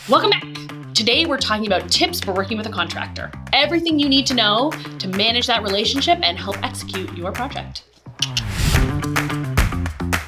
Welcome back. Today we're talking about tips for working with a contractor. Everything you need to know to manage that relationship and help execute your project.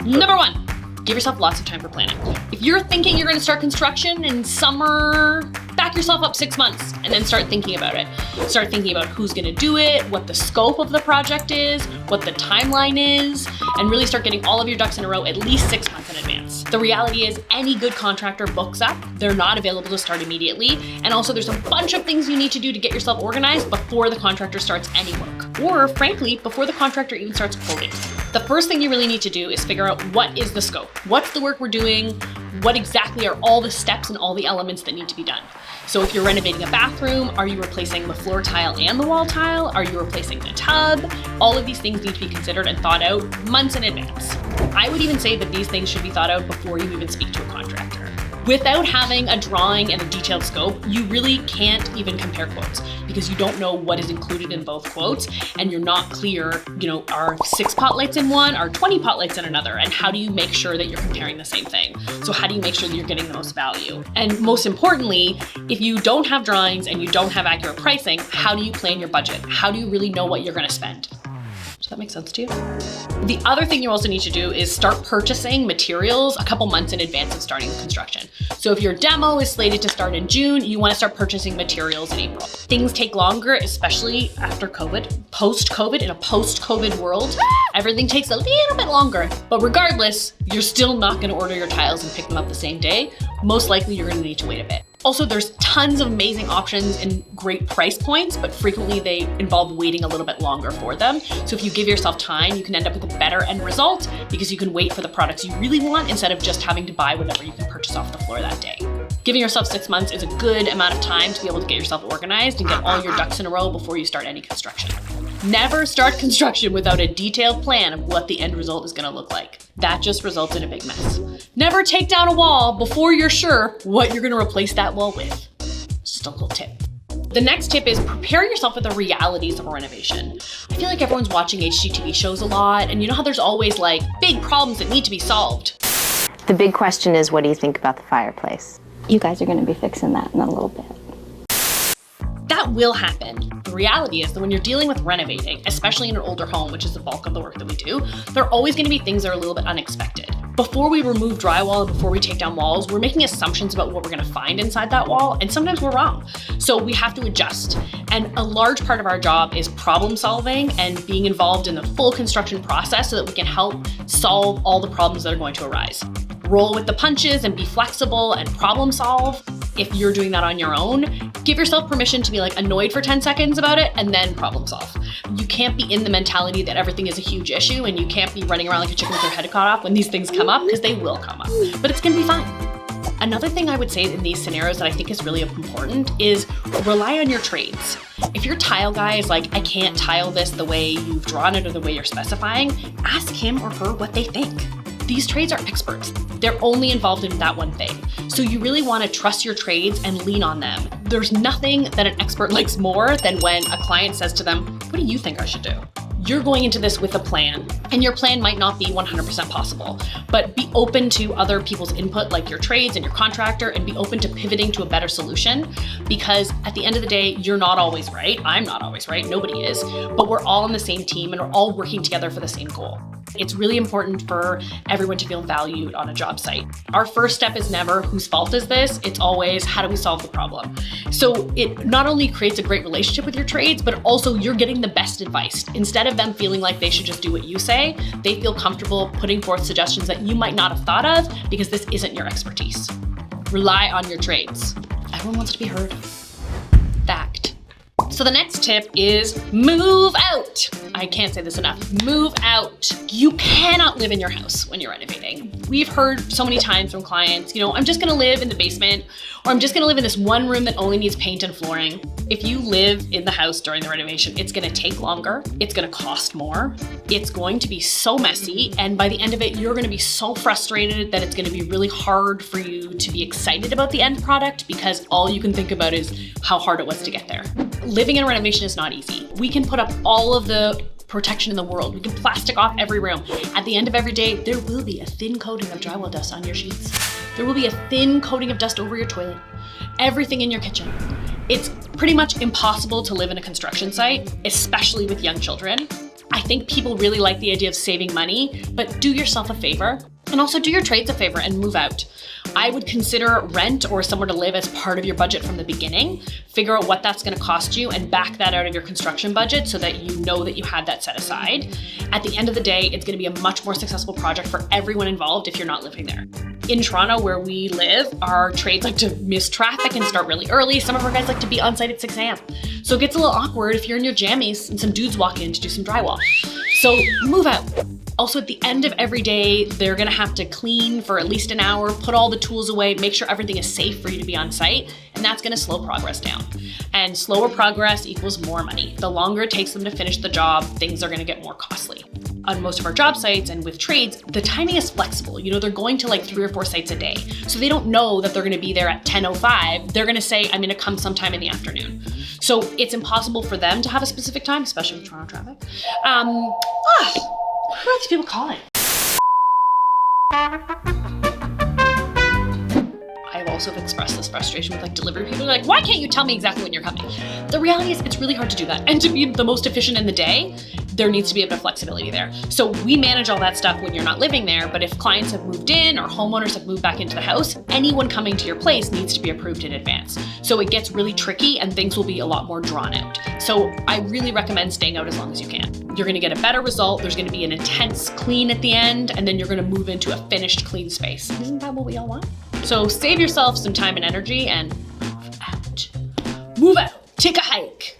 Number one, give yourself lots of time for planning. If you're thinking you're gonna start construction in summer, back yourself up 6 months and then start thinking about it. Start thinking about who's gonna do it, what the scope of the project is, what the timeline is, and really start getting all of your ducks in a row at least 6 months in advance. The reality is any good contractor books up. They're not available to start immediately. And also there's a bunch of things you need to do to get yourself organized before the contractor starts any work. Or frankly, before the contractor even starts quoting. The first thing you really need to do is figure out what is the scope? What's the work we're doing? What exactly are all the steps and all the elements that need to be done? So if you're renovating a bathroom, are you replacing the floor tile and the wall tile? Are you replacing the tub? All of these things need to be considered and thought out months in advance. I would even say that these things should be thought out before you even speak to a contractor. Without having a drawing and a detailed scope, you really can't even compare quotes because you don't know what is included in both quotes and you're not clear, are 6 pot lights in one, are 20 pot lights in another, and how do you make sure that you're comparing the same thing? So how do you make sure that you're getting the most value? And most importantly, if you don't have drawings and you don't have accurate pricing, how do you plan your budget? How do you really know what you're gonna spend? Does that make sense to you? The other thing you also need to do is start purchasing materials a couple months in advance of starting construction. So if your demo is slated to start in June, you want to start purchasing materials in April. Things take longer, especially after COVID, post-COVID, in a post-COVID world. Everything takes a little bit longer, but regardless, you're still not going to order your tiles and pick them up the same day. Most likely you're going to need to wait a bit. Also, there's tons of amazing options and great price points, but frequently they involve waiting a little bit longer for them. So if you give yourself time, you can end up with a better end result because you can wait for the products you really want instead of just having to buy whatever you can purchase off the floor that day. Giving yourself 6 months is a good amount of time to be able to get yourself organized and get all your ducks in a row before you start any construction. Never start construction without a detailed plan of what the end result is gonna look like. That just results in a big mess. Never take down a wall before you're sure what you're gonna replace that wall with. Just a little tip. The next tip is prepare yourself for the realities of a renovation. I feel like everyone's watching HGTV shows a lot, and you know how there's always like big problems that need to be solved. The big question is, what do you think about the fireplace? You guys are gonna be fixing that in a little bit. That will happen. The reality is that when you're dealing with renovating, especially in an older home, which is the bulk of the work that we do, there are always gonna be things that are a little bit unexpected. Before we remove drywall and before we take down walls, we're making assumptions about what we're gonna find inside that wall, and sometimes we're wrong. So we have to adjust. And a large part of our job is problem solving and being involved in the full construction process so that we can help solve all the problems that are going to arise. Roll with the punches and be flexible and problem solve. If you're doing that on your own, give yourself permission to be annoyed for 10 seconds about it and then problem solve. You can't be in the mentality that everything is a huge issue and you can't be running around like a chicken with your head cut off when these things come up, because they will come up, but it's gonna be fine. Another thing I would say in these scenarios that I think is really important is rely on your trades. If your tile guy is like, I can't tile this the way you've drawn it or the way you're specifying, ask him or her what they think. These trades are experts. They're only involved in that one thing. So you really want to trust your trades and lean on them. There's nothing that an expert likes more than when a client says to them, what do you think I should do? You're going into this with a plan, and your plan might not be 100% possible, but be open to other people's input, like your trades and your contractor, and be open to pivoting to a better solution, because at the end of the day, you're not always right. I'm not always right. Nobody is, but we're all on the same team and we're all working together for the same goal. It's really important for everyone to feel valued on a job site. Our first step is never whose fault is this, it's always how do we solve the problem. So it not only creates a great relationship with your trades, but also you're getting the best advice. Instead of them feeling like they should just do what you say, they feel comfortable putting forth suggestions that you might not have thought of because this isn't your expertise. Rely on your trades. Everyone wants to be heard. Fact. So the next tip is move out. I can't say this enough. Move out. You cannot live in your house when you're renovating. We've heard so many times from clients, I'm just gonna live in the basement, or I'm just gonna live in this one room that only needs paint and flooring. If you live in the house during the renovation, it's gonna take longer, it's gonna cost more, it's going to be so messy, and by the end of it, you're gonna be so frustrated that it's gonna be really hard for you to be excited about the end product because all you can think about is how hard it was to get there. Living in a renovation is not easy. We can put up all of the protection in the world. We can plastic off every room. At the end of every day, there will be a thin coating of drywall dust on your sheets. There will be a thin coating of dust over your toilet. Everything in your kitchen. It's pretty much impossible to live in a construction site, especially with young children. I think people really like the idea of saving money, but do yourself a favor and also do your trades a favor and move out. I would consider rent or somewhere to live as part of your budget from the beginning. Figure out what that's going to cost you and back that out of your construction budget so that you know that you had that set aside. At the end of the day, it's going to be a much more successful project for everyone involved if you're not living there. In Toronto, where we live, our trades like to miss traffic and start really early. Some of our guys like to be on site at 6 a.m. So it gets a little awkward if you're in your jammies and some dudes walk in to do some drywall. So move out. Also, at the end of every day, they're gonna have to clean for at least an hour, put all the tools away, make sure everything is safe for you to be on site, and that's gonna slow progress down. And slower progress equals more money. The longer it takes them to finish the job, things are gonna get more costly. On most of our job sites and with trades, the timing is flexible. You know, they're going to like 3 or 4 sites a day. So they don't know that they're gonna be there at 10:05. They're gonna say, I'm gonna come sometime in the afternoon. So it's impossible for them to have a specific time, especially with Toronto traffic. Who are these people calling? I've also expressed this frustration with like delivery people. They're like, why can't you tell me exactly when you're coming? The reality is it's really hard to do that. And to be the most efficient in the day, there needs to be a bit of flexibility there. So we manage all that stuff when you're not living there, but if clients have moved in or homeowners have moved back into the house, anyone coming to your place needs to be approved in advance. So it gets really tricky and things will be a lot more drawn out. So I really recommend staying out as long as you can. You're gonna get a better result, there's gonna be an intense clean at the end, and then you're gonna move into a finished clean space. Isn't that what we all want? So save yourself some time and energy and move out. Move out, take a hike.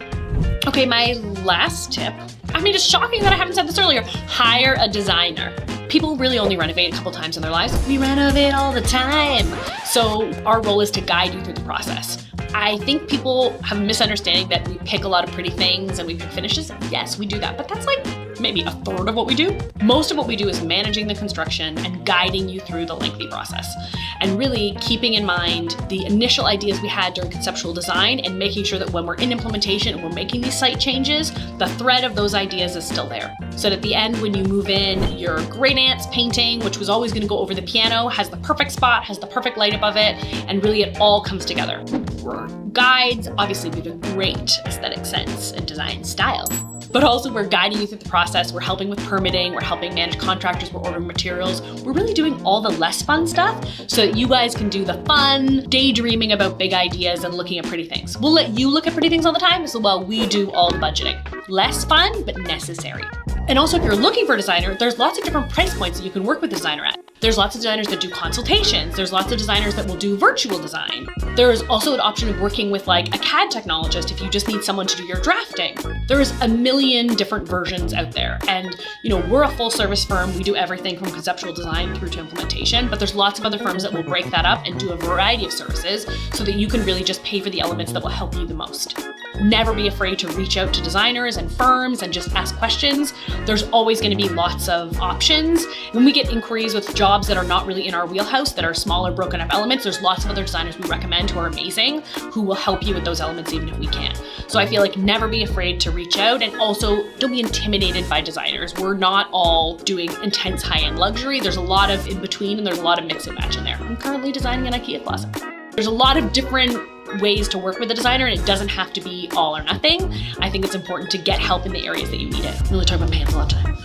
Okay, my last tip. I mean, it's shocking that I haven't said this earlier. Hire a designer. People really only renovate a couple times in their lives. We renovate all the time. So our role is to guide you through the process. I think people have a misunderstanding that we pick a lot of pretty things and we pick finishes. Yes, we do that, but that's like maybe a third of what we do. Most of what we do is managing the construction and guiding you through the lengthy process. And really keeping in mind the initial ideas we had during conceptual design and making sure that when we're in implementation and we're making these site changes, the thread of those ideas is still there. So that at the end, when you move in, your great aunt's painting, which was always gonna go over the piano, has the perfect spot, has the perfect light above it, and really it all comes together. We're guides, obviously we have a great aesthetic sense and design style. But also we're guiding you through the process, we're helping with permitting, we're helping manage contractors, we're ordering materials. We're really doing all the less fun stuff so that you guys can do the fun, daydreaming about big ideas and looking at pretty things. We'll let you look at pretty things all the time, so while we do all the budgeting. Less fun, but necessary. And also if you're looking for a designer, there's lots of different price points that you can work with a designer at. There's lots of designers that do consultations. There's lots of designers that will do virtual design. There's also an option of working with like a CAD technologist if you just need someone to do your drafting. There's a million different versions out there. And you know, we're a full service firm. We do everything from conceptual design through to implementation, but there's lots of other firms that will break that up and do a variety of services so that you can really just pay for the elements that will help you the most. Never be afraid to reach out to designers and firms and just ask questions. There's always going to be lots of options. When we get inquiries with jobs that are not really in our wheelhouse, that are smaller, broken up elements, there's lots of other designers we recommend who are amazing, who will help you with those elements even if we can't. So I feel like never be afraid to reach out, and also don't be intimidated by designers. We're not all doing intense high-end luxury. There's a lot of in between and there's a lot of mix and match in there. I'm currently designing an IKEA closet. There's a lot of different ways to work with a designer, and it doesn't have to be all or nothing. I think it's important to get help in the areas that you need it. I'm really talking about pants a lot of time.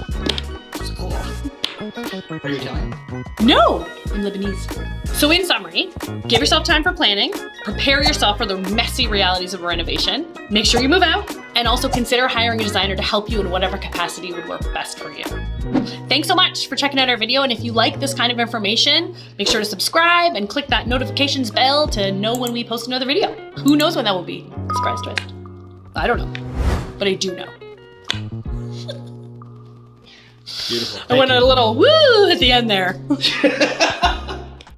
Are you Italian? No, I'm Lebanese. So in summary, give yourself time for planning, prepare yourself for the messy realities of a renovation, make sure you move out, and also consider hiring a designer to help you in whatever capacity would work best for you. Thanks so much for checking out our video, and if you like this kind of information, make sure to subscribe and click that notifications bell to know when we post another video. Who knows when that will be? Surprise twist. I don't know, but I do know. Beautiful. I went a little woo at the end there.